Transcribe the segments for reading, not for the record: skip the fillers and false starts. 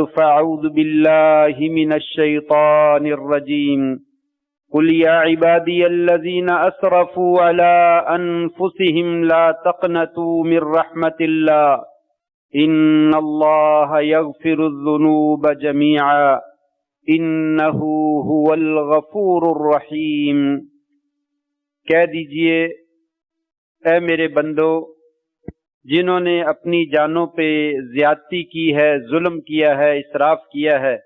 فأعوذ بالله من الشيطان الرجيم قل يا عبادي الذين أسرفوا على أنفسهم لا تقنطوا من رحمة الله إن الله يغفر الذنوب جميعا إنه هو الغفور الرحيم۔ کہہ دیجئے اے میرے بندو، جنہوں نے اپنی جانوں پہ زیادتی کی ہے، ظلم کیا ہے، اسراف کیا ہے،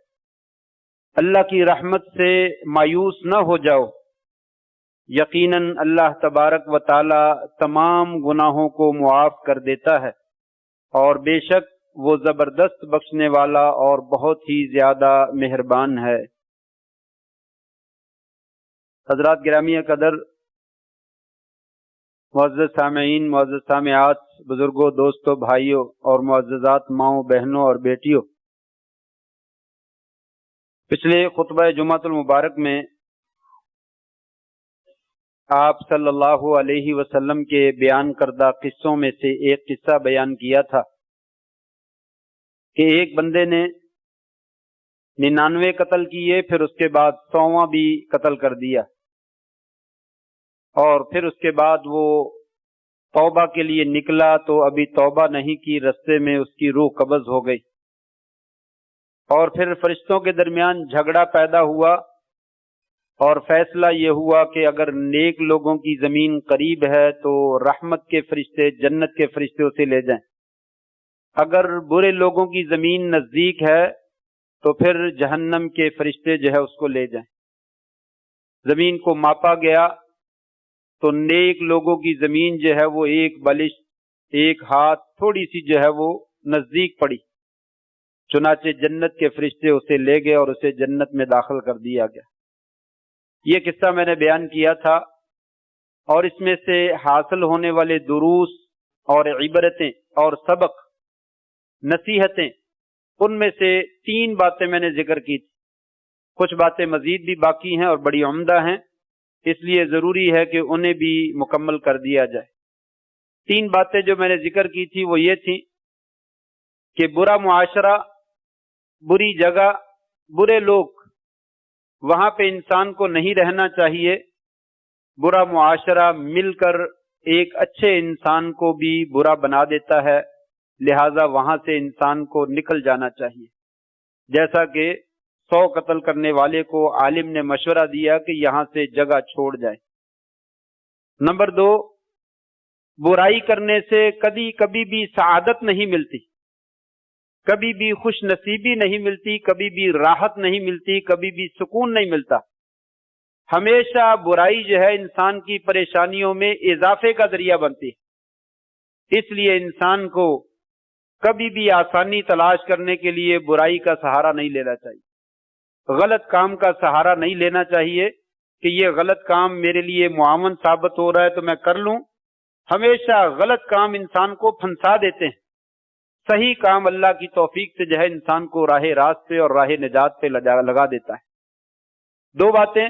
اللہ کی رحمت سے مایوس نہ ہو جاؤ۔ یقیناً اللہ تبارک و تعالی تمام گناہوں کو معاف کر دیتا ہے، اور بے شک وہ زبردست بخشنے والا اور بہت ہی زیادہ مہربان ہے۔ حضرات گرامی قدر، معزز سامعین، معزز سامعات، بزرگوں، دوستوں، بھائیوں اور معززات ماؤں، بہنوں اور بیٹیوں، پچھلے خطبہ جمعۃ المبارک میں آپ صلی اللہ علیہ وسلم کے بیان کردہ قصوں میں سے ایک قصہ بیان کیا تھا کہ ایک بندے نے 99 قتل کیے، پھر اس کے بعد 100واں بھی قتل کر دیا، اور پھر اس کے بعد وہ توبہ کے لیے نکلا تو ابھی توبہ نہیں کی، رستے میں اس کی روح قبض ہو گئی، اور پھر فرشتوں کے درمیان جھگڑا پیدا ہوا، اور فیصلہ یہ ہوا کہ اگر نیک لوگوں کی زمین قریب ہے تو رحمت کے فرشتے، جنت کے فرشتے اسے لے جائیں، اگر برے لوگوں کی زمین نزدیک ہے تو پھر جہنم کے فرشتے جو ہے اس کو لے جائیں۔ زمین کو ماپا گیا تو نیک لوگوں کی زمین جو ہے وہ ایک بلش، ایک ہاتھ تھوڑی سی جو ہے وہ نزدیک پڑی، چنانچہ جنت کے فرشتے اسے لے گئے اور اسے جنت میں داخل کر دیا گیا۔ یہ قصہ میں نے بیان کیا تھا، اور اس میں سے حاصل ہونے والے دروس اور عبرتیں اور سبق، نصیحتیں، ان میں سے 3 باتیں میں نے ذکر کی تھی۔ کچھ باتیں مزید بھی باقی ہیں اور بڑی عمدہ ہیں، اس لیے ضروری ہے کہ انہیں بھی مکمل کر دیا جائے۔ 3 باتیں جو میں نے ذکر کی تھی وہ یہ تھی کہ برا معاشرہ، بری جگہ، برے لوگ، وہاں پہ انسان کو نہیں رہنا چاہیے۔ برا معاشرہ مل کر ایک اچھے انسان کو بھی برا بنا دیتا ہے، لہذا وہاں سے انسان کو نکل جانا چاہیے۔ جیسا کہ 100 قتل کرنے والے کو عالم نے مشورہ دیا کہ یہاں سے جگہ چھوڑ جائے۔ نمبر 2، برائی کرنے سے کبھی بھی سعادت نہیں ملتی، کبھی بھی خوش نصیبی نہیں ملتی، کبھی بھی راحت نہیں ملتی، کبھی بھی سکون نہیں ملتا۔ ہمیشہ برائی جو ہے انسان کی پریشانیوں میں اضافے کا ذریعہ بنتی ہے۔ اس لیے انسان کو کبھی بھی آسانی تلاش کرنے کے لیے برائی کا سہارا نہیں لینا چاہیے، غلط کام کا سہارا نہیں لینا چاہیے کہ یہ غلط کام میرے لیے معاون ثابت ہو رہا ہے تو میں کر لوں۔ ہمیشہ غلط کام انسان کو پھنسا دیتے ہیں، صحیح کام اللہ کی توفیق سے جو ہے انسان کو راہ راست پہ اور راہ نجات پہ لگا دیتا ہے۔ 2 باتیں۔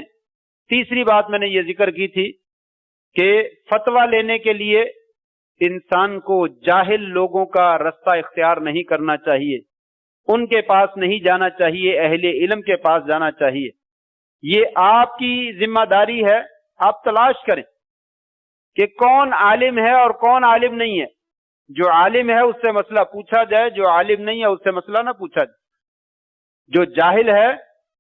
تیسری بات میں نے یہ ذکر کی تھی کہ فتویٰ لینے کے لیے انسان کو جاہل لوگوں کا رستہ اختیار نہیں کرنا چاہیے، ان کے پاس نہیں جانا چاہیے، اہل علم کے پاس جانا چاہیے۔ یہ آپ کی ذمہ داری ہے، آپ تلاش کریں کہ کون عالم ہے اور کون عالم نہیں ہے۔ جو عالم ہے اس سے مسئلہ پوچھا جائے، جو عالم نہیں ہے اس سے مسئلہ نہ پوچھا جائے۔ جو جاہل ہے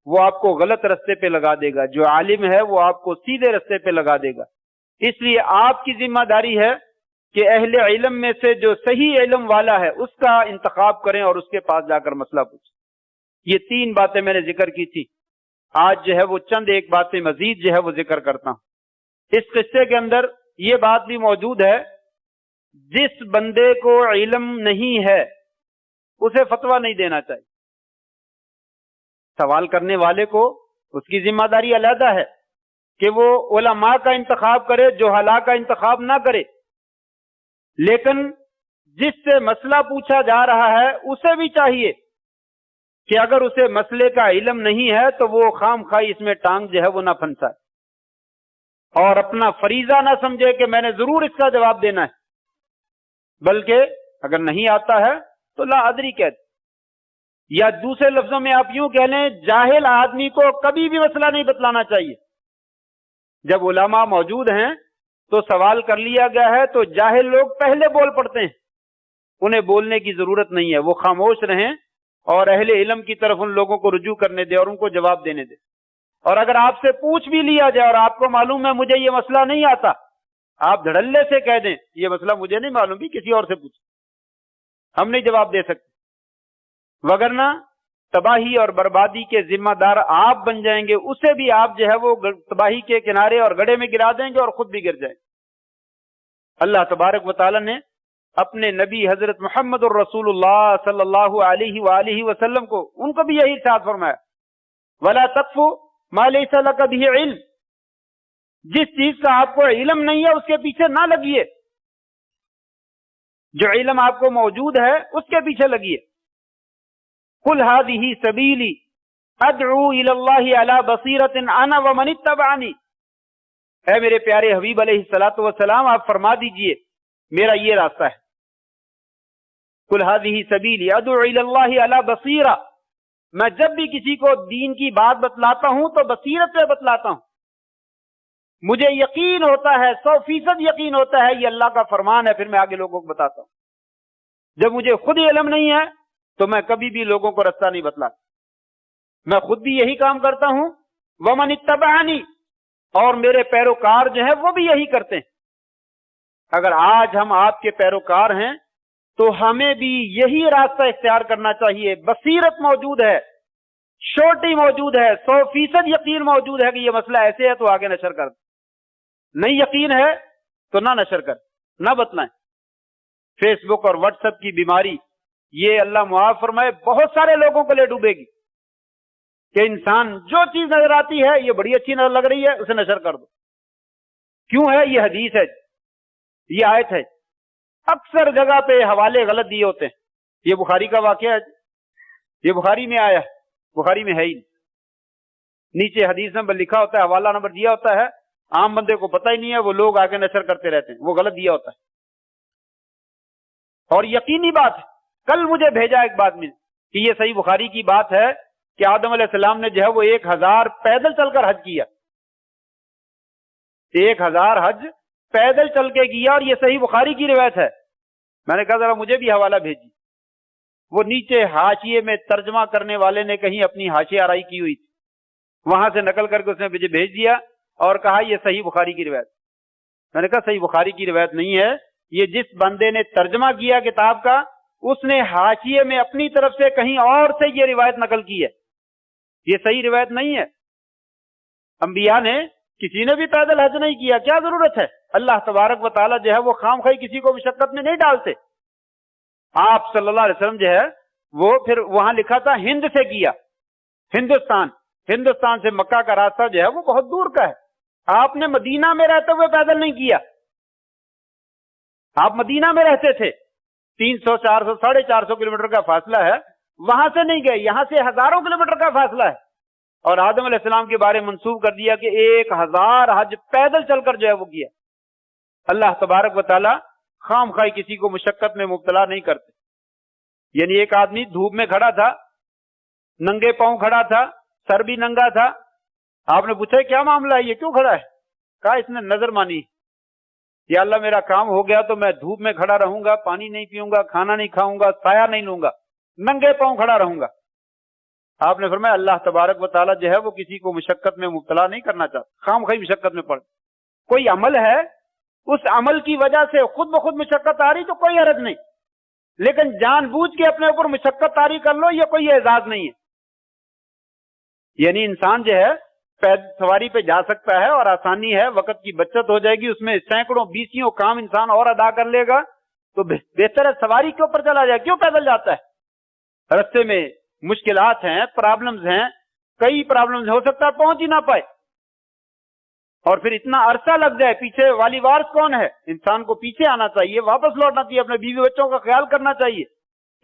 وہ آپ کو غلط رستے پہ لگا دے گا، جو عالم ہے وہ آپ کو سیدھے رستے پہ لگا دے گا۔ اس لیے آپ کی ذمہ داری ہے کہ اہل علم میں سے جو صحیح علم والا ہے اس کا انتخاب کریں اور اس کے پاس جا کر مسئلہ پوچھیں۔ یہ 3 باتیں میں نے ذکر کی تھی۔ آج جو ہے وہ چند ایک باتیں مزید جو ہے وہ ذکر کرتا ہوں۔ اس قصے کے اندر یہ بات بھی موجود ہے، جس بندے کو علم نہیں ہے اسے فتویٰ نہیں دینا چاہیے۔ سوال کرنے والے کو اس کی ذمہ داری علیحدہ ہے کہ وہ علماء کا انتخاب کرے، جہلاء کا انتخاب نہ کرے، لیکن جس سے مسئلہ پوچھا جا رہا ہے اسے بھی چاہیے کہ اگر اسے مسئلے کا علم نہیں ہے تو وہ خام خواہ اس میں ٹانگ جو ہے وہ نہ پھنسائے، اور اپنا فریضہ نہ سمجھے کہ میں نے ضرور اس کا جواب دینا ہے، بلکہ اگر نہیں آتا ہے تو لا ادری کہہ دے، یا دوسرے لفظوں میں آپ یوں کہہ لیں جاہل آدمی کو کبھی بھی مسئلہ نہیں بتلانا چاہیے. جب علماء موجود ہیں تو سوال کر لیا گیا ہے تو جاہل لوگ پہلے بول پڑتے ہیں, انہیں بولنے کی ضرورت نہیں ہے, وہ خاموش رہیں اور اہل علم کی طرف ان لوگوں کو رجوع کرنے دے اور ان کو جواب دینے دے. اور اگر آپ سے پوچھ بھی لیا جائے اور آپ کو معلوم ہے مجھے یہ مسئلہ نہیں آتا, آپ دھڑلے سے کہہ دیں یہ مسئلہ مجھے نہیں معلوم, بھی کسی اور سے پوچھ, ہم نہیں جواب دے سکتے, وگرنہ تباہی اور بربادی کے ذمہ دار آپ بن جائیں گے, اسے بھی آپ جو ہے وہ تباہی کے کنارے اور گڑھے میں گرا دیں گے اور خود بھی گر جائیں. اللہ تبارک و تعالی نے اپنے نبی حضرت محمد الرسول اللہ صلی اللہ علیہ وآلہ وسلم کو, ان کو بھی یہی ارشاد فرمایا وَلَا تَقْفُ مَا لَيْسَ لَكَ بِهِ عِلْمٍ, جس چیز کا آپ کو علم نہیں ہے اس کے پیچھے نہ لگیے, جو علم آپ کو موجود ہے اس کے پیچھے لگیے. قُلْ هَذِهِ سَبِيلِي أَدْعُو إِلَى اللَّهِ عَلَى بَصِيرَةٍ أَنَا وَمَنِ اتَّبَعَنِي, اے میرے پیارے حبیب علیہ الصلوۃ والسلام آپ فرما دیجئے میرا یہ راستہ ہے. قُلْ هَذِهِ سَبِيلِي أَدْعُو إِلَى اللَّهِ عَلَى بَصِيرَةٍ, میں جب بھی کسی کو دین کی بات بتلاتا ہوں تو بصیرت پہ بتلاتا ہوں, مجھے یقین ہوتا ہے 100% یقین ہوتا ہے یہ اللہ کا فرمان ہے, پھر میں آگے لوگوں کو بتاتا ہوں. جب مجھے خود علم نہیں ہے تو میں کبھی بھی لوگوں کو راستہ نہیں بتلاتا, میں خود بھی یہی کام کرتا ہوں. وَمَنِ اتَّبَعَنِي, اور میرے پیروکار جو ہیں وہ بھی یہی کرتے ہیں. اگر آج ہم آپ کے پیروکار ہیں تو ہمیں بھی یہی راستہ اختیار کرنا چاہیے. بصیرت موجود ہے, شورٹی موجود ہے, 100% یقین موجود ہے کہ یہ مسئلہ ایسے ہے تو آگے نشر کر دیں, نہیں یقین ہے تو نہ نشر کر, نہ بتلائیں. فیس بک اور واٹس ایپ کی بیماری یہ اللہ معاف فرمائے بہت سارے لوگوں کو لے ڈوبے گی کہ انسان جو چیز نظر آتی ہے یہ بڑی اچھی نظر لگ رہی ہے اسے نشر کر دو. کیوں ہے؟ یہ حدیث ہے, یہ آیت ہے. اکثر جگہ پہ حوالے غلط دیے ہوتے ہیں. یہ بخاری کا واقعہ ہے, یہ بخاری میں آیا, بخاری میں ہے ہی نہیں. نیچے حدیث نمبر لکھا ہوتا ہے, حوالہ نمبر دیا ہوتا ہے, عام بندے کو پتہ ہی نہیں ہے, وہ لوگ آگے نشر کرتے رہتے ہیں, وہ غلط دیا ہوتا ہے. اور یقینی بات ہے, کل مجھے بھیجا ایک بات میں کہ یہ صحیح بخاری کی بات ہے کہ آدم علیہ السلام نے جو ہے وہ 1000 پیدل چل کر حج کیا, 1000 حج پیدل چل کے کیا, اور یہ صحیح بخاری کی روایت ہے. میں نے کہا ذرا مجھے بھی حوالہ بھیجی. وہ نیچے حاشیے میں ترجمہ کرنے والے نے کہیں اپنی حاشیہ آرائی کی ہوئی تھی, وہاں سے نقل کر کے اس نے مجھے بھیج دیا اور کہا یہ صحیح بخاری کی روایت. میں نے کہا صحیح بخاری کی روایت نہیں ہے, یہ جس بندے نے ترجمہ کیا کتاب کا اس نے حاشیے میں اپنی طرف سے کہیں اور سے یہ روایت نقل کی ہے, یہ صحیح روایت نہیں ہے. انبیاء نے کسی نے بھی پیدل حج نہیں کیا, کیا ضرورت ہے؟ اللہ تبارک و تعالیٰ جو ہے وہ خام خواہ کسی کو مشقت میں نہیں ڈالتے. آپ صلی اللہ علیہ وسلم جو ہے وہ پھر وہاں لکھا تھا ہند سے کیا, ہندوستان سے مکہ کا راستہ جو ہے وہ بہت دور کا ہے. آپ نے مدینہ میں رہتے ہوئے پیدل نہیں کیا, آپ مدینہ میں رہتے تھے, 300 400 450 کلومیٹر کا فاصلہ ہے, وہاں سے نہیں گئے, یہاں سے ہزاروں کلومیٹر کا فاصلہ ہے. اور آدم علیہ السلام کے بارے منسوب کر دیا کہ 1000 حج پیدل چل کر جو ہے وہ کیا. اللہ تبارک و تعالی خام خواہ کسی کو مشقت میں مبتلا نہیں کرتے. یعنی ایک آدمی دھوپ میں کھڑا تھا, ننگے پاؤں کھڑا تھا, سر بھی ننگا تھا. آپ نے پوچھا کیا معاملہ ہے, یہ کیوں کھڑا ہے؟ کہا اس نے نظر مانی, یا اللہ میرا کام ہو گیا تو میں دھوپ میں کھڑا رہوں گا, پانی نہیں پیوں گا, کھانا نہیں کھاؤں گا, سایہ نہیں لوں گا, ننگے پاؤں کھڑا رہوں گا. آپ نے فرمایا اللہ تبارک و تعالیٰ جو ہے وہ کسی کو مشقت میں مبتلا نہیں کرنا چاہتا, خام خواہ مشقت میں پڑ. کوئی عمل ہے, اس عمل کی وجہ سے خود بخود مشقت آ رہی تو کوئی حرج نہیں, لیکن جان بوجھ کے اپنے اوپر مشقت طاری کر لو یہ کوئی اعزاز نہیں ہے. یعنی انسان جو ہے سواری پہ جا سکتا ہے اور آسانی ہے, وقت کی بچت ہو جائے گی, اس میں سینکڑوں بیسیوں کام انسان اور ادا کر لے گا, تو بہتر ہے سواری کے اوپر چلا جائے. کیوں پیدل جاتا ہے؟ رستے میں مشکلات ہیں, پرابلمز ہیں, کئی پرابلمز ہو سکتا ہے پہنچ ہی نہ پائے, اور پھر اتنا عرصہ لگ جائے. پیچھے والی وارث کون ہے؟ انسان کو پیچھے آنا چاہیے, واپس لوٹنا چاہیے, اپنے بیوی بچوں کا خیال کرنا چاہیے.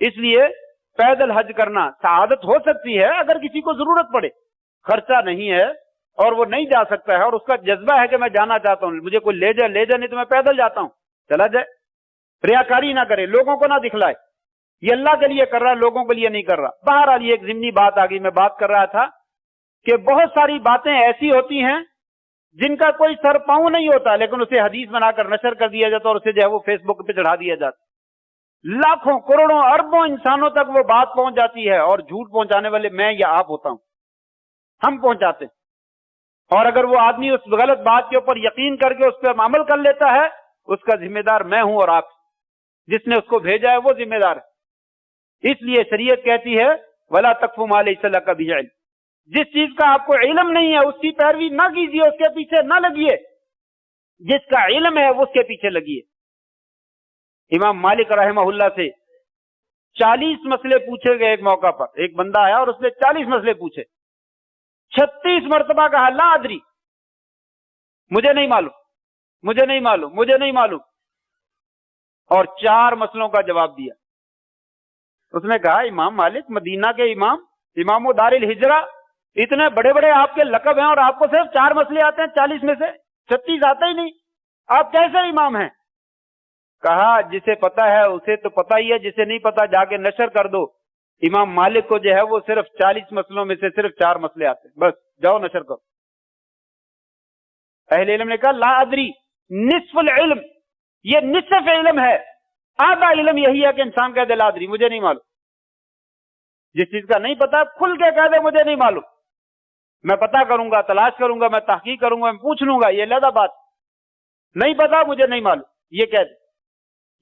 اس لیے پیدل حج کرنا سعادت ہو سکتی ہے اگر کسی کو ضرورت پڑے, خرچہ نہیں ہے اور وہ نہیں جا سکتا ہے اور اس کا جذبہ ہے کہ میں جانا چاہتا ہوں, مجھے کوئی لے جائے نہیں تو میں پیدل جاتا ہوں, چلا جائے. ریاکاری نہ کرے, لوگوں کو نہ دکھلائے, یہ اللہ کے لیے کر رہا ہے، لوگوں کے لیے نہیں کر رہا. بہرحال یہ ایک ضمنی بات آ گئی. میں بات کر رہا تھا کہ بہت ساری باتیں ایسی ہوتی ہیں جن کا کوئی سر پاؤں نہیں ہوتا، لیکن اسے حدیث بنا کر نشر کر دیا جاتا اور اسے جو ہے وہ فیس بک پہ چڑھا دیا جاتا. لاکھوں کروڑوں اربوں انسانوں تک وہ بات پہنچ جاتی ہے، اور جھوٹ پہنچانے والے میں یا آپ ہوتا ہوں، ہم پہنچاتے ہیں. اور اگر وہ آدمی اس غلط بات کے اوپر یقین کر کے اس پر عمل کر لیتا ہے، اس کا ذمہ دار میں ہوں اور آپ. جس نے اس کو بھیجا ہے وہ ذمہ دار ہے. اس لیے شریعت کہتی ہے وَلَا تَقْفُ مَا لَيْسَ لَكَ بِهِ عِلْمٌ. جس چیز کا آپ کو علم نہیں ہے اس کی پیروی نہ کیجیے، اس کے پیچھے نہ لگیے. جس کا علم ہے وہ اس کے پیچھے لگیے. امام مالک رحمہ اللہ سے 40 مسئلے پوچھے گئے. ایک موقع پر ایک بندہ آیا اور اس نے 40 مسئلے پوچھے. 36 مرتبہ کہا لا ادری، مجھے نہیں معلوم، مجھے نہیں معلوم، مجھے نہیں معلوم، اور 4 مسئلوں کا جواب دیا. اس نے کہا امام مالک مدینہ کے امام و دار الہجرہ، اتنے بڑے بڑے آپ کے لقب ہیں اور آپ کو صرف 4 مسئلے آتے ہیں 40 میں سے، 36 آتے ہی نہیں، آپ کیسے امام ہیں؟ کہا جسے پتا ہے اسے تو پتا ہی ہے، جسے نہیں پتا جا کے نشر کر دو. امام مالک کو جو ہے وہ صرف 40 مسئلوں میں سے صرف 4 مسئلے آتے ہیں، بس جاؤ نشر کرو. اہل علم نے کہا لا ادری نصف العلم، یہ نصف علم ہے. آدھا علم یہی ہے کہ انسان کہہ دے لا ادری، مجھے نہیں معلوم. جس چیز کا نہیں پتا کھل کے کہہ دے مجھے نہیں معلوم، میں پتا کروں گا، تلاش کروں گا، میں تحقیق کروں گا، میں پوچھ لوں گا، یہ علیحدہ بات. نہیں پتا مجھے نہیں معلوم یہ کہہ دے.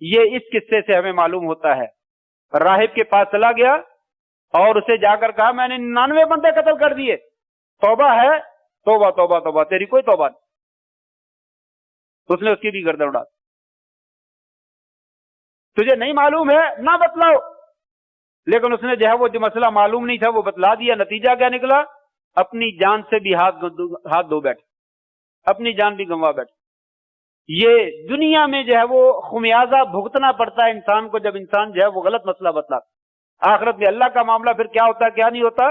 یہ اس قصے سے ہمیں معلوم ہوتا ہے. راہب کے پاس چلا گیا اور اسے جا کر کہا میں نے 99 بندے قتل کر دیے، توبہ ہے؟ توبہ توبہ توبہ، تیری کوئی توبہ نہیں. اس نے اس کی بھی گردن اڑا. تجھے نہیں معلوم ہے نہ بتلاؤ. لیکن اس نے جو ہے وہ جو مسئلہ معلوم نہیں تھا وہ بتلا دیا. نتیجہ کیا نکلا؟ اپنی جان سے بھی ہاتھ دھو بیٹھے، اپنی جان بھی گنوا بیٹھے. یہ دنیا میں جو ہے وہ خمیازہ بھگتنا پڑتا ہے انسان کو جب انسان جو ہے وہ غلط مسئلہ بتلاتا. آخرت میں اللہ کا معاملہ پھر کیا ہوتا ہے کیا نہیں ہوتا.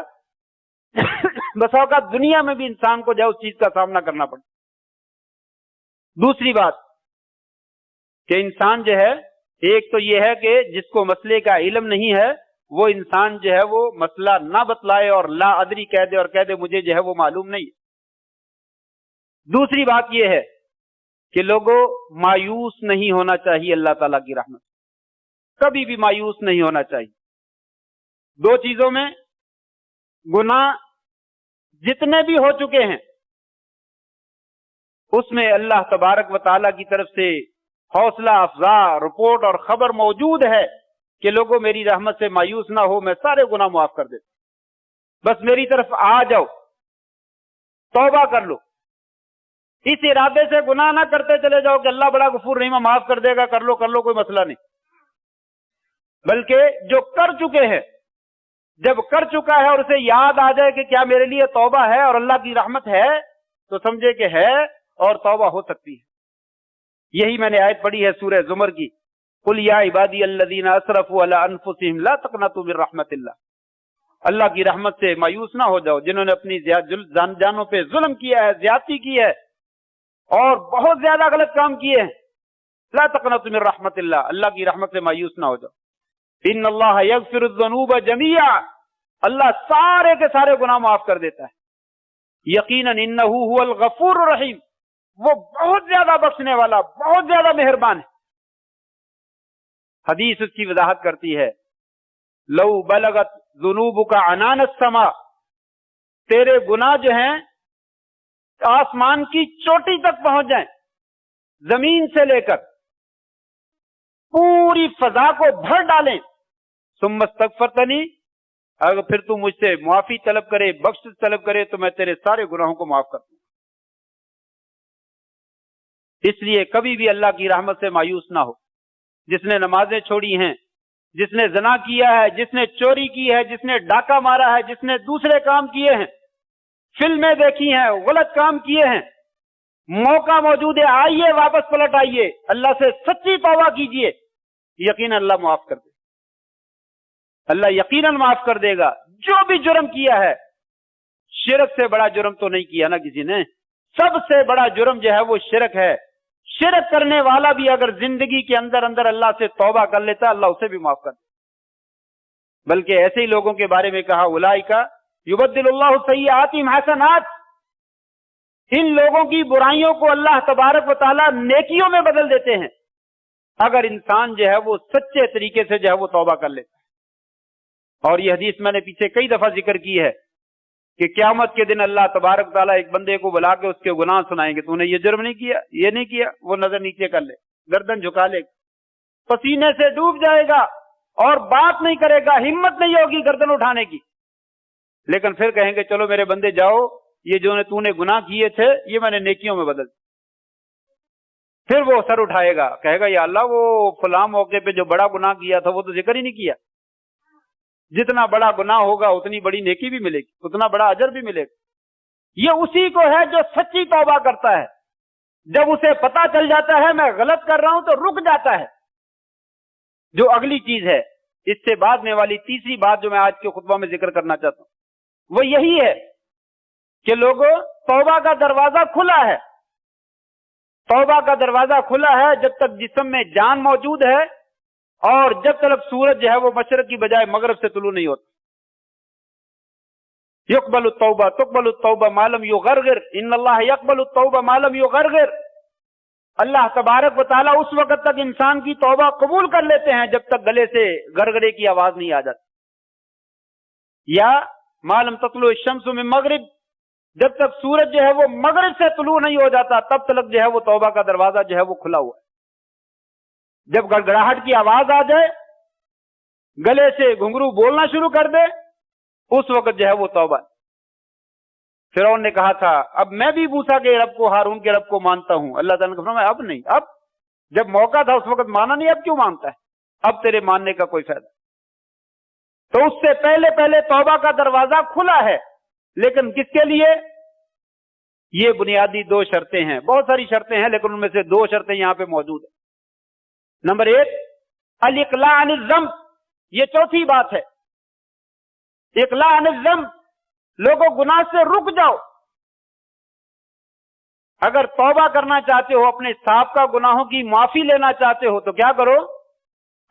بس اوقات دنیا میں بھی انسان کو جو ہے اس چیز کا سامنا کرنا پڑتا. دوسری بات کہ انسان جو ہے، ایک تو یہ ہے کہ جس کو مسئلے کا علم نہیں ہے وہ انسان جو ہے وہ مسئلہ نہ بتلائے اور لا ادری کہہ دے اور کہہ دے مجھے جو ہے وہ معلوم نہیں. دوسری بات یہ ہے کہ لوگوں مایوس نہیں ہونا چاہیے اللہ تعالیٰ کی رحمت، کبھی بھی مایوس نہیں ہونا چاہیے. 2 چیزوں میں گناہ جتنے بھی ہو چکے ہیں اس میں اللہ تبارک و تعالیٰ کی طرف سے حوصلہ افزا رپورٹ اور خبر موجود ہے کہ لوگوں میری رحمت سے مایوس نہ ہو، میں سارے گناہ معاف کر دیتا، بس میری طرف آ جاؤ، توبہ کر لو. اس ارادے سے گناہ نہ کرتے چلے جاؤ کہ اللہ بڑا غفور رحیم معاف کر دے گا، کر لو کوئی مسئلہ نہیں. بلکہ جو کر چکے ہیں، جب کر چکا ہے اور اسے یاد آ جائے کہ کیا میرے لیے توبہ ہے اور اللہ کی رحمت ہے، تو سمجھے کہ ہے اور توبہ ہو سکتی ہے. یہی میں نے آیت پڑھی ہے سورہ زمر کی، قل یا عبادی الذین اسرفوا علی انفسہم لا تقنطوا من رحمت اللہ. اللہ کی رحمت سے مایوس نہ ہو جاؤ. جنہوں نے اپنی جانوں پہ ظلم کیا ہے، زیادتی کی ہے اور بہت زیادہ غلط کام کیے ہیں، لا تقنطوا من رحمت اللہ، اللہ کی رحمت سے مایوس نہ ہو جاؤ. ان اللہ یغفر الذنوب جميعا، اللہ سارے کے سارے گناہ معاف کر دیتا ہے. یقیناً انہ هو الغفور الرحیم، وہ بہت زیادہ بخشنے والا، بہت زیادہ مہربان ہے. حدیث اس کی وضاحت کرتی ہے لو بلغت ذنوبک عنان السماء، تیرے گناہ جو ہیں آسمان کی چوٹی تک پہنچ جائیں، زمین سے لے کر پوری فضا کو بھر ڈالیں، ثم استغفرتنی، اگر پھر تو مجھ سے معافی طلب کرے، بخشش طلب کرے، تو میں تیرے سارے گناہوں کو معاف کر دوں. اس لیے کبھی بھی اللہ کی رحمت سے مایوس نہ ہو. جس نے نمازیں چھوڑی ہیں، جس نے زنا کیا ہے، جس نے چوری کی ہے، جس نے ڈاکہ مارا ہے، جس نے دوسرے کام کیے ہیں، فلمیں دیکھی ہیں، غلط کام کیے ہیں، موقع موجود ہے، آئیے واپس پلٹ آئیے، اللہ سے سچی توبہ کیجئے، یقیناً اللہ معاف کر دے. اللہ یقیناً معاف کر دے گا. جو بھی جرم کیا ہے، شرک سے بڑا جرم تو نہیں کیا نا کسی نے. سب سے بڑا جرم جو ہے وہ شرک ہے. شرک کرنے والا بھی اگر زندگی کے اندر اللہ سے توبہ کر لیتا ہے، اللہ اسے بھی معاف کر دے. बल्कि ऐसे ही लोगों के बारे में कहा, उलाइका युबद्दिलुल्लाहु सय्यिआतिहिम हसनात, इन लोगों की बुराइयों को अल्लाह तबारक व तआला नेकियों में बदल देते हैं, अगर इंसान जो है वो सच्चे तरीके से जो है वो तौबा कर लेता है। और ये हदीस मैंने पीछे कई दफा जिक्र की है कि क़यामत के दिन अल्लाह तबारक व तआला एक बंदे को बुला के उसके गुनाह सुनाएंगे, तूने ये जुर्म नहीं किया, ये नहीं किया, वो नजर नीचे कर ले, गर्दन झुका ले, पसीने से डूब जाएगा और बात नहीं करेगा, हिम्मत नहीं होगी गर्दन उठाने की। लेकिन फिर कहेंगे चलो मेरे बंदे जाओ, ये जो तूने गुनाह किए थे ये मैंने नेकियों में बदल। फिर वो सर उठाएगा, कहेगा या अल्लाह वो फलां मौके पे जो बड़ा गुनाह किया था वो तो जिक्र ही नहीं किया। जितना बड़ा गुनाह होगा उतनी बड़ी नेकी भी मिलेगी, उतना बड़ा अजर भी मिलेगा। ये उसी को है जो सच्ची तौबा करता है। जब उसे पता चल जाता है मैं गलत कर रहा हूं तो रुक जाता है। जो अगली चीज है, इससे बाद में वाली तीसरी बात जो मैं आज के खुतबा में जिक्र करना चाहता हूं वो यही है कि लोगों, तौबा का दरवाजा खुला है। तौबा का दरवाजा खुला है जब तक जिस्म में जान मौजूद है और जब तक सूरज जो है वो मशरक की बजाय मगरब से तुलू नहीं होता। यक़बलु तौबा तुक़बलु तौबा मालम युग़रग़िर, इन्नल्लाह यक़बलु तौबा मालम युग़रग़िर। अल्लाह तबारक व तआला उस वक्त तक इंसान की तौबा कबूल कर लेते हैं जब तक गले से गरगरे की आवाज नहीं आ जाती। या मालम ततलु शम्सु मिन मगरिब, जब तक सूरज जो है वो मगरिब से तुलू नहीं हो जाता तब तक जो है वो तौबा का दरवाजा जो है वो खुला हुआ है। जब गड़गड़ाहट की आवाज आ जाए, गले से घुंघरू बोलना शुरू कर दे, उस वक्त जो है वो तौबा। फिरौन ने कहा था अब मैं भी मूसा के रब को, हारून के रब को मानता हूं। अल्लाह ताला ने फरमाया अब नहीं, अब जब मौका था उस वक्त माना नहीं, अब क्यों मानता है, अब तेरे मानने का कोई फायदा। तो उससे पहले पहले तौबा का दरवाजा खुला है, लेकिन किसके लिए? ये बुनियादी दो शर्तें हैं, बहुत सारी शर्तें हैं लेकिन उनमें से दो शर्तें यहां पे मौजूद है। नंबर एक, अल इक़ला अनिल ज़म्ब, ये चौथी बात है। इक़ला अनिल ज़म्ब, लोगों गुनाह से रुक जाओ। अगर तौबा करना चाहते हो, अपने साबका गुनाहों की माफी लेना चाहते हो तो क्या करो?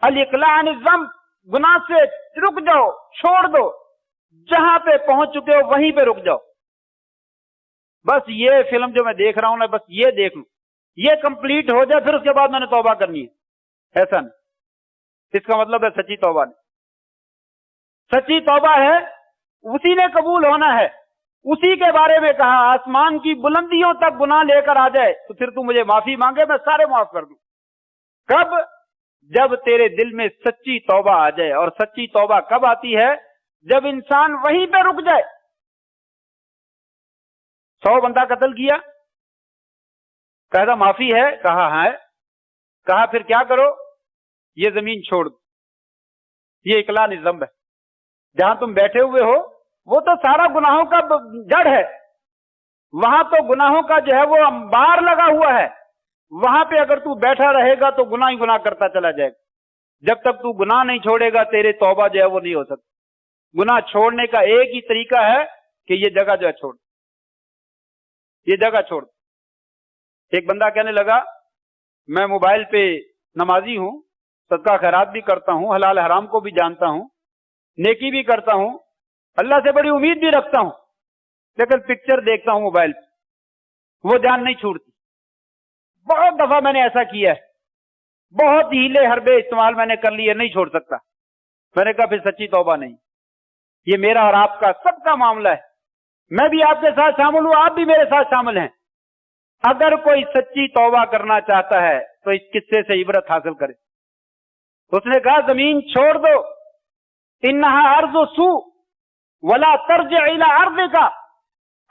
अल इक़ला अनिल ज़म्ब, गुनाह से रुक जाओ, छोड़ दो, जहां पे पहुंच चुके हो वहीं पे रुक जाओ। बस ये फिल्म जो मैं देख रहा हूं ना, बस ये देख लूं, ये कंप्लीट हो जाए फिर उसके बाद मैंने तौबा करनी है, ऐसा नहीं। इसका मतलब है सच्ची तौबा नहीं। सच्ची तौबा है उसी ने कबूल होना है। उसी के बारे में कहा आसमान की बुलंदियों तक गुनाह लेकर आ जाए तो फिर तू मुझे माफी मांगे, मैं सारे माफ कर दूं। कब? जब तेरे दिल में सच्ची तौबा आ जाए। और सच्ची तौबा कब आती है? जब इंसान वहीं पे रुक जाए। 100 बंदा कत्ल किया, कहता माफी है, कहा है, कहा फिर क्या करो? ये जमीन छोड़ दो। ये इक़ला निज़्म है। जहां तुम बैठे हुए हो वो तो सारा गुनाहों का जड़ है, वहां तो गुनाहों का जो है वो अंबार लगा हुआ है। वहां पे अगर तू बैठा रहेगा तो गुनाह ही गुनाह करता चला जाएगा। जब तक तू गुनाह नहीं छोड़ेगा तेरे तौबा जो है वो नहीं हो सकती। गुनाह छोड़ने का एक ही तरीका है कि ये जगह जो है छोड़, ये जगह छोड़। एक बंदा कहने लगा मैं मोबाइल पे नमाजी हूं, सदका खैरात भी करता हूं, हलाल हराम को भी जानता हूं, नेकी भी करता हूं, अल्लाह से बड़ी उम्मीद भी रखता हूं, लेकिन पिक्चर देखता हूं मोबाइल पे, वो जान नहीं छूटती। बहुत दफा मैंने ऐसा किया है, बहुत हीले हरबे इस्तेमाल मैंने कर लिए, नहीं छोड़ सकता। मैंने कहा फिर सच्ची तौबा नहीं। ये मेरा और आपका सबका मामला है। मैं भी आपके साथ शामिल हूं, आप भी मेरे साथ शामिल हैं। अगर कोई सच्ची तौबा करना चाहता है तो इस किस्से से इबरत हासिल करे। उसने कहा जमीन छोड़ दो, इन्नहा अर्ज़ु सू वला तर्जिअ इला अर्ज़िका,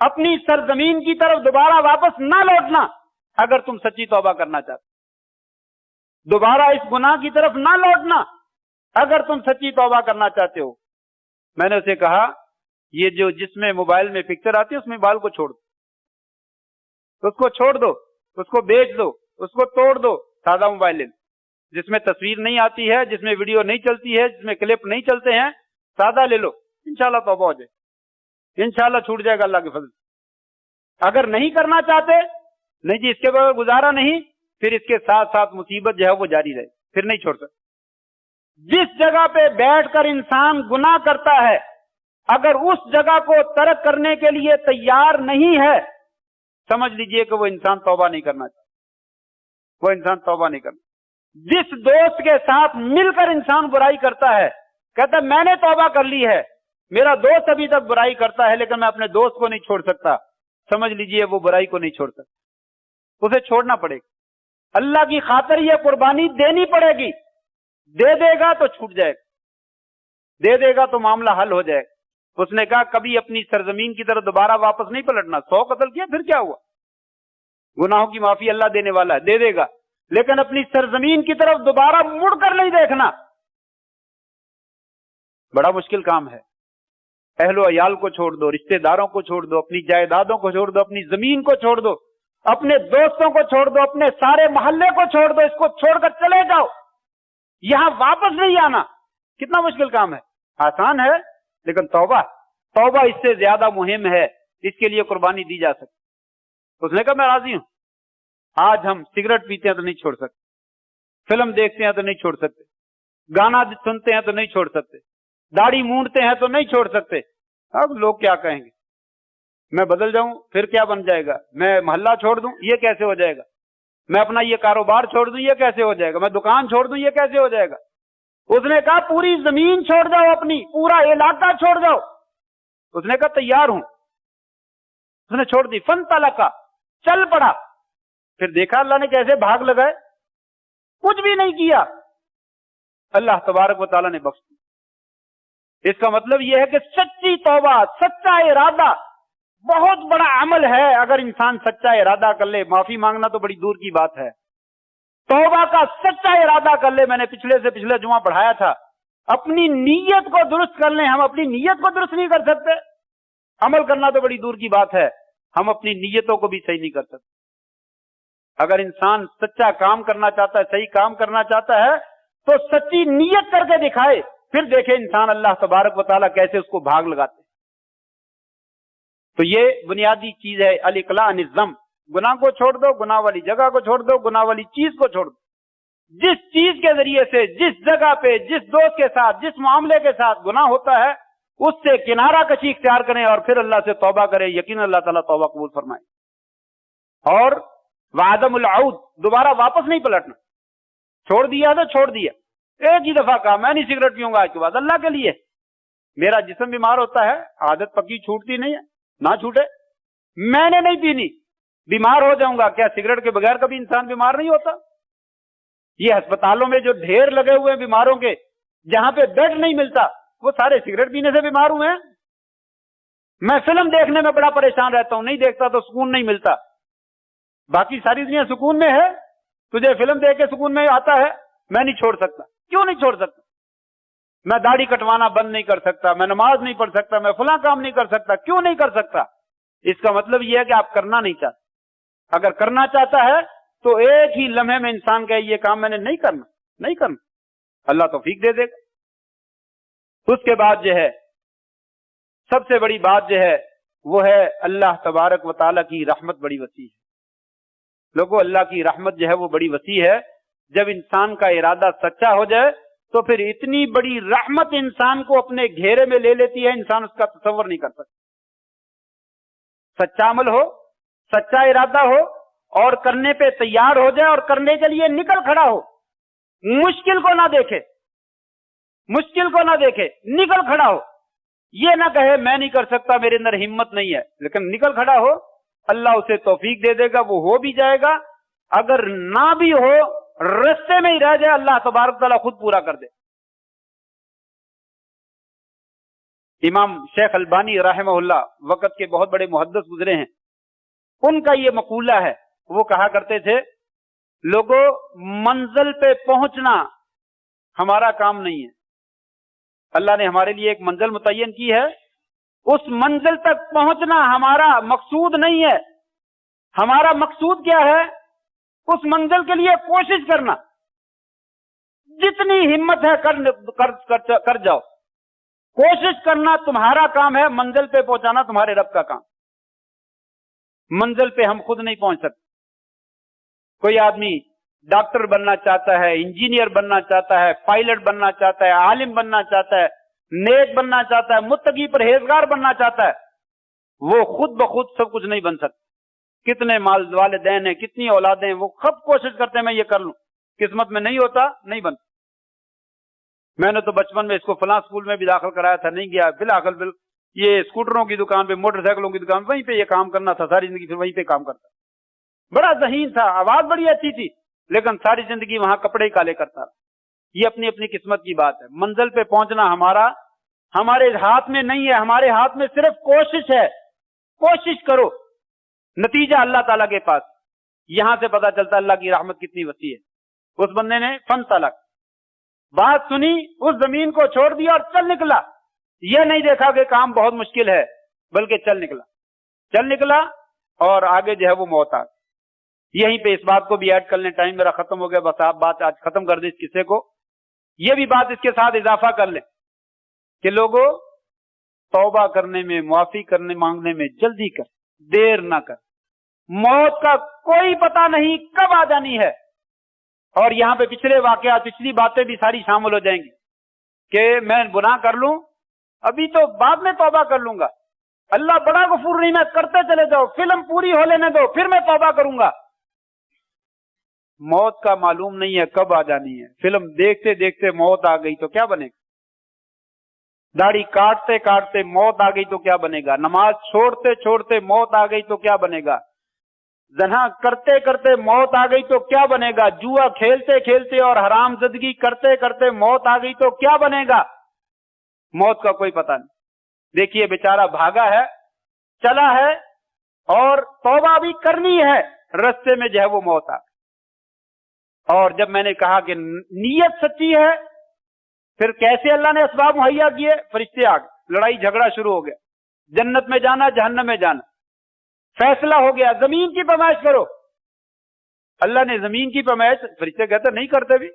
अपनी सरजमीन की तरफ दोबारा वापस ना लौटना अगर तुम सच्ची तौबा करना चाहते। दोबारा इस गुनाह की तरफ ना लौटना अगर तुम सच्ची तौबा करना चाहते हो। मैंने उसे कहा ये जो जिसमें मोबाइल में पिक्चर आती है उसमें बाल को छोड़ दो, उसको छोड़ दो, उसको बेच दो, उसको तोड़ दो, सादा मोबाइल ले लो जिसमें तस्वीर नहीं आती है, जिसमें वीडियो नहीं चलती है, जिसमें क्लिप नहीं चलते हैं, सादा ले लो, इंशाल्लाह तौबा हो जाए, इंशाल्लाह छूट जाएगा अल्लाह के फजल। अगर नहीं करना चाहते, नहीं जी इसके बगैर गुजारा नहीं, फिर इसके साथ साथ मुसीबत जो है वो जारी रहे, फिर नहीं छोड़ सकते। जिस जगह पे बैठकर इंसान गुनाह करता है, अगर उस जगह को तर्क करने के लिए तैयार नहीं है, समझ लीजिए कि वो इंसान तौबा नहीं करना चाहता, वो इंसान तौबा नहीं करना। जिस दोस्त के साथ मिलकर इंसान बुराई करता है, कहता है मैंने तौबा कर ली है, मेरा दोस्त अभी तक बुराई करता है लेकिन मैं अपने दोस्त को नहीं छोड़ सकता, समझ लीजिए वो बुराई को नहीं छोड़ सकता, उसे छोड़ना पड़ेगा। अल्लाह की खातिर ये कुर्बानी देनी पड़ेगी। दे देगा तो छूट जाएगा, दे देगा तो मामला हल हो जाएगा। उसने कहा कभी अपनी सरजमीन की तरफ दोबारा वापस नहीं पलटना। 100 कत्ल किया फिर क्या हुआ, गुनाहों की माफी अल्लाह देने वाला है, दे देगा, लेकिन अपनी सरजमीन की तरफ दोबारा मुड़कर नहीं देखना। बड़ा मुश्किल काम है। अहलो अयाल को छोड़ दो, रिश्तेदारों को छोड़ दो, अपनी जायदादों को छोड़ दो, अपनी जमीन को छोड़ दो, अपने दोस्तों को छोड़ दो, अपने सारे मोहल्ले को छोड़ दो, इसको छोड़कर चले जाओ, यहां वापस नहीं आना। कितना मुश्किल काम है। आसान है लेकिन तौबा, तौबा इससे ज्यादा मुहिम है, इसके लिए कुर्बानी दी जा सकती। उसने कहा मैं राजी हूं, आज हम सिगरेट पीते हैं तो नहीं छोड़ सकते, फिल्म देखते हैं तो नहीं छोड़ सकते, गाना सुनते हैं तो नहीं छोड़ सकते, दाढ़ी मूंढते हैं तो नहीं छोड़ सकते। अब लोग क्या कहेंगे, मैं बदल जाऊं फिर क्या बन जाएगा, मैं मोहल्ला छोड़ दूं ये कैसे हो जाएगा, मैं अपना ये कारोबार छोड़ दूं ये कैसे हो जाएगा, मैं दुकान छोड़ दूं ये कैसे हो जाएगा। उसने कहा पूरी जमीन छोड़ जाओ, अपनी पूरा इलाका छोड़ जाओ। उसने कहा तैयार हूं। उसने छोड़ दी, फन तलका, चल पड़ा। फिर देखा अल्लाह ने कैसे भाग लगाए, कुछ भी नहीं किया, अल्लाह तबारक व तआला ने बख्श दिया। इसका मतलब यह है कि सच्ची तौबा, सच्चा इरादा बहुत बड़ा अमल है। अगर इंसान सच्चा इरादा कर ले, माफी मांगना तो बड़ी दूर की बात है, तौबा का सच्चा इरादा कर ले। मैंने पिछले से पिछले जुमा पढ़ाया था, अपनी नीयत को दुरुस्त कर लें। हम अपनी नीयत को दुरुस्त नहीं कर सकते, अमल करना तो बड़ी दूर की बात है, हम अपनी नीयतों को भी सही नहीं कर सकते। अगर इंसान सच्चा काम करना चाहता है, सही काम करना चाहता है, तो सच्ची नीयत करके दिखाए, फिर देखे इंसान अल्लाह तबारक व तआला कैसे उसको भाग लगाते। तो ये बुनियादी चीज है, अल इकला अन ज़म्ब। गुनाह को छोड़ दो, गुनाह वाली जगह को छोड़ दो, गुनाह वाली चीज को छोड़ दो। जिस चीज के जरिए से, जिस जगह पे, जिस दोस्त के साथ, जिस मामले के साथ गुनाह होता है, उससे किनारा कशी इख्तियार करें और फिर अल्लाह से तौबा करें। यकीन अल्लाह ताला तौबा कबूल फरमाए। और वादमुल औद, दोबारा वापस नहीं पलटना। छोड़ दिया तो छोड़ दिया, एक ही दफा कहा मैं नहीं सिगरेट पीऊंगा आज के बाद, अल्लाह के लिए। मेरा जिस्म बीमार होता है, आदत पक्की छूटती नहीं है, ना छूटे, मैंने नहीं पीनी, बीमार हो जाऊंगा। क्या सिगरेट के बगैर कभी इंसान बीमार नहीं होता? ये अस्पतालों में जो ढेर लगे हुए हैं बीमारों के, जहां पे बेड नहीं मिलता, वो सारे सिगरेट पीने से बीमार हुए हैं। मैं फिल्म देखने में बड़ा परेशान रहता हूं, नहीं देखता तो सुकून नहीं मिलता। बाकी सारी दुनिया सुकून में है, तुझे फिल्म देख के सुकून में आता है, मैं नहीं छोड़ सकता। क्यों नहीं छोड़ सकता? मैं दाढ़ी कटवाना बंद नहीं कर सकता, मैं नमाज नहीं पढ़ सकता, मैं फला काम नहीं कर सकता। क्यों नहीं कर सकता? इसका मतलब यह है कि आप करना नहीं चाहते। अगर करना चाहता है तो एक ही लम्हे में इंसान कहे ये काम मैंने नहीं करना, नहीं करना, अल्लाह तौफीक दे देगा। उसके बाद जो है सबसे बड़ी बात जो है वो है अल्लाह तबारक व तआला की रहमत बड़ी वसी है। लोगों, अल्लाह की रहमत जो है वो बड़ी वसी है। जब इंसान का इरादा सच्चा हो जाए तो फिर इतनी बड़ी रहमत इंसान को अपने घेरे में ले लेती है, इंसान उसका तसव्वुर नहीं कर सकता। सच्चा अमल हो, सच्चा इरादा हो और करने पे तैयार हो जाए और करने के लिए निकल खड़ा हो, मुश्किल को ना देखे, मुश्किल को ना देखे, निकल खड़ा हो। ये ना कहे मैं नहीं कर सकता, मेरे अंदर हिम्मत नहीं है, लेकिन निकल खड़ा हो, अल्लाह उसे तौफीक दे देगा, वो हो भी जाएगा। अगर ना भी हो, रास्ते में ही रह जाए, अल्लाह तबारक तआला खुद पूरा कर दे। इमाम शेख अलबानी रहमहुल्लाह वक्त के बहुत बड़े मुहद्दिस गुजरे हैं, उनका ये मकूला है, वो कहा करते थे, लोगों मंजिल पे पहुंचना हमारा काम नहीं है, अल्लाह ने हमारे लिए एक मंजिल मुतय्यन की है, उस मंजिल तक पहुंचना हमारा मकसूद नहीं है। हमारा मकसूद क्या है? उस मंजिल के लिए कोशिश करना, जितनी हिम्मत है कर जाओ, कोशिश करना तुम्हारा काम है, मंजिल पे पहुंचाना तुम्हारे रब का काम। मंजिल पे हम खुद नहीं पहुंच सकते। कोई आदमी डॉक्टर बनना चाहता है, इंजीनियर बनना चाहता है, पायलट बनना चाहता है, आलिम बनना चाहता है, नेक बनना चाहता है, मुत्तकी परहेजगार बनना चाहता है, वो खुद ब खुद सब कुछ नहीं बन सकता। कितने माल वालिदैन हैं, कितनी औलादें हैं, वो सब कोशिश करते हैं मैं ये कर लूं, किस्मत में नहीं होता, नहीं बनता। मैंने तो बचपन में इसको फलां स्कूल में भी दाखिल कराया था, नहीं गया, बिल ये स्कूटरों की दुकान पे, मोटरसाइकिलों की दुकान, वहीं पे ये काम करना था सारी जिंदगी, फिर वहीं पे काम करता। बड़ा ज़हीन था, आवाज बड़ी अच्छी थी, लेकिन सारी जिंदगी वहां कपड़े ही काले करता रहा। ये अपनी अपनी किस्मत की बात है। मंजिल पे पहुंचना हमारे हाथ में नहीं है, हमारे हाथ में सिर्फ कोशिश है। कोशिश करो, नतीजा अल्लाह ताला के पास। यहां से पता चलता अल्लाह की रहमत कितनी वसी है। उस बंदे ने फन तलक, बात सुनी, उस जमीन को छोड़ दिया और चल निकला। यह नहीं देखा कि काम बहुत मुश्किल है, बल्कि चल निकला और आगे जो है वो मौत आ गई। यहीं पे इस बात को भी ऐड कर लें, टाइम मेरा खत्म हो गया, बस आप बात आज खत्म कर दें इस किस्से को। यह भी बात इसके साथ इजाफा कर लें कि लोगों, तौबा करने में, मुआफी करने मांगने में जल्दी कर, देर ना कर। मौत का कोई पता नहीं कब आ जानी है। और यहां पे पिछले वाकया, पिछली बातें भी सारी शामिल हो जाएंगी कि मैं गुनाह कर लूं, अभी तो बाद में तौबा कर लूंगा, अल्लाह बड़ा गफूर रहीम है, करते चले जाओ, फिल्म पूरी हो लेने दो, फिर मैं तौबा करूंगा। मौत का मालूम नहीं है कब आ जानी है। फिल्म देखते देखते मौत आ गई तो क्या बनेगा? दाढ़ी काटते काटते मौत आ गई तो क्या बनेगा? नमाज छोड़ते छोड़ते मौत आ गई तो क्या बनेगा? ज़ना करते करते मौत आ गई तो क्या बनेगा? जुआ खेलते खेलते और हरामज़दगी करते करते मौत आ गई तो क्या बनेगा? मौत का कोई पता नहीं। देखिए बेचारा भागा है, चला है और तौबा भी करनी है, रास्ते में जो है वो मौत आ गई। और जब मैंने कहा कि नीयत सच्ची है, फिर कैसे अल्लाह ने असबाब मुहैया किए? फरिश्ते आ गए, लड़ाई झगड़ा शुरू हो गया, जन्नत में जाना जहन्नम में जाना, फैसला हो गया, जमीन की पैमाइश करो। अल्लाह ने जमीन की पैमाइश, फरिश्ते कहते नहीं करते भी,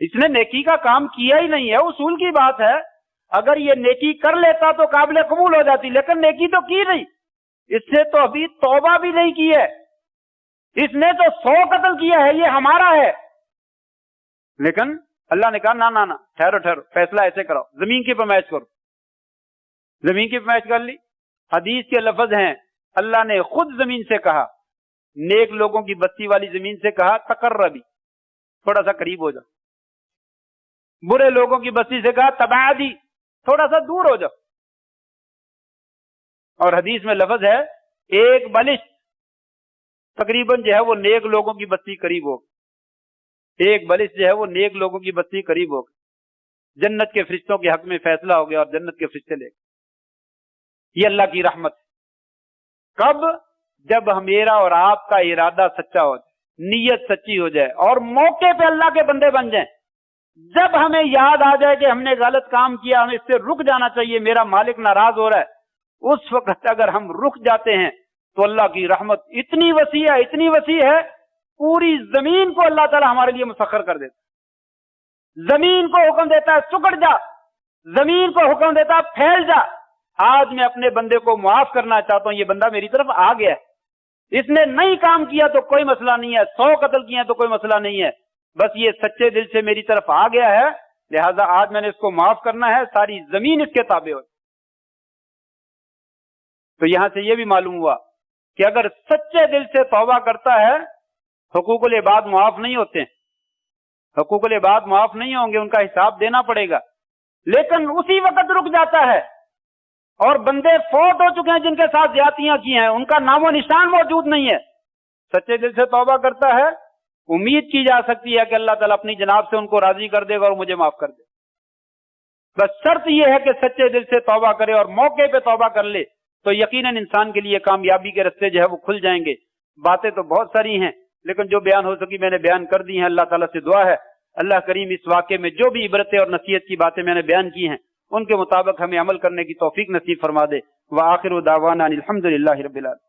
इसने नेकी का काम किया ही नहीं है। उसूल की बात है, अगर ये नेकी कर लेता तो काबिल कबूल हो जाती, लेकिन नेकी तो की नहीं, इसने तो अभी तौबा भी नहीं की है, इसने तो 100 कत्ल किया है, ये हमारा है। लेकिन अल्लाह ने कहा ना ना ना, ठहरो ठहरो, फैसला ऐसे कराओ, जमीन की पैमाइश करो। जमीन की पैमाइश कर ली। हदीस के लफ्ज हैं, अल्लाह ने खुद जमीन से कहा, नेक लोगों की बस्ती वाली जमीन से कहा तकर्रबी, थोड़ा सा करीब हो जाओ। बुरे लोगों की बस्ती से कहा तबादी, थोड़ा सा दूर हो जाओ। और हदीस में लफ्ज है, एक बलिश तकरीबन जो है वो नेक लोगों की बस्ती करीब हो, एक बलिश जो है वो नेक लोगों की बस्ती करीब हो गई। जन्नत के फरिश्तों के हक में फैसला हो गया और जन्नत के फरिश्ते ले गए। ये अल्लाह की रहमत। कब? जब मेरा और आपका इरादा सच्चा हो जाए, नीयत सच्ची हो जाए और मौके पे अल्लाह के बंदे बन जाएं। जब हमें याद आ जाए कि हमने गलत काम किया, हमें इससे रुक जाना चाहिए, मेरा मालिक नाराज हो रहा है, उस वक्त अगर हम रुक जाते हैं तो अल्लाह की रहमत इतनी वसी है, इतनी वसी है, पूरी जमीन को अल्लाह ताला हमारे लिए मुसख्खर कर देता। जमीन को हुक्म देता है सुकड़ जा, जमीन को हुक्म देता है फैल जा। आज मैं अपने बंदे को माफ करना चाहता हूं, ये बंदा मेरी तरफ आ गया है, इसने नहीं काम किया तो कोई मसला नहीं है, 100 कत्ल किया तो कोई मसला नहीं है, बस ये सच्चे दिल से मेरी तरफ आ गया है, लिहाजा आज मैंने इसको माफ करना है, सारी जमीन इसके ताबे हो। तो यहां से यह भी मालूम हुआ कि अगर सच्चे दिल से तौबा करता है, हुकूकुल इबाद माफ नहीं होते, हुकूकुल इबाद माफ नहीं होंगे, उनका हिसाब देना पड़ेगा। लेकिन उसी वक्त रुक जाता है और बंदे फौत हो चुके हैं जिनके साथ ज्यादतियां की हैं, उनका नामो निशान मौजूद नहीं है। सच्चे दिल से तौबा करता है, उम्मीद की जा सकती है कि अल्लाह ताला अपनी जनाब से उनको राजी कर देगा और मुझे माफ कर दे। बस शर्त यह है कि सच्चे दिल से तौबा करे और मौके पे तौबा कर ले, तो यकीनन इंसान के लिए कामयाबी के रास्ते जो है वो खुल जाएंगे। बातें तो बहुत सारी हैं, लेकिन जो बयान हो सकी मैंने बयान कर दी है। अल्लाह ताला से दुआ है, अल्लाह करीम इस वाक़े में जो भी इबरतें और नसीहत की बातें मैंने बयान की हैं, उनके मुताबिक हमें अमल करने की तौफीक नसीब फरमा दे। व आखिर दावाना अनिल हम्दुलिल्लाहि रब्बिल आलमीन।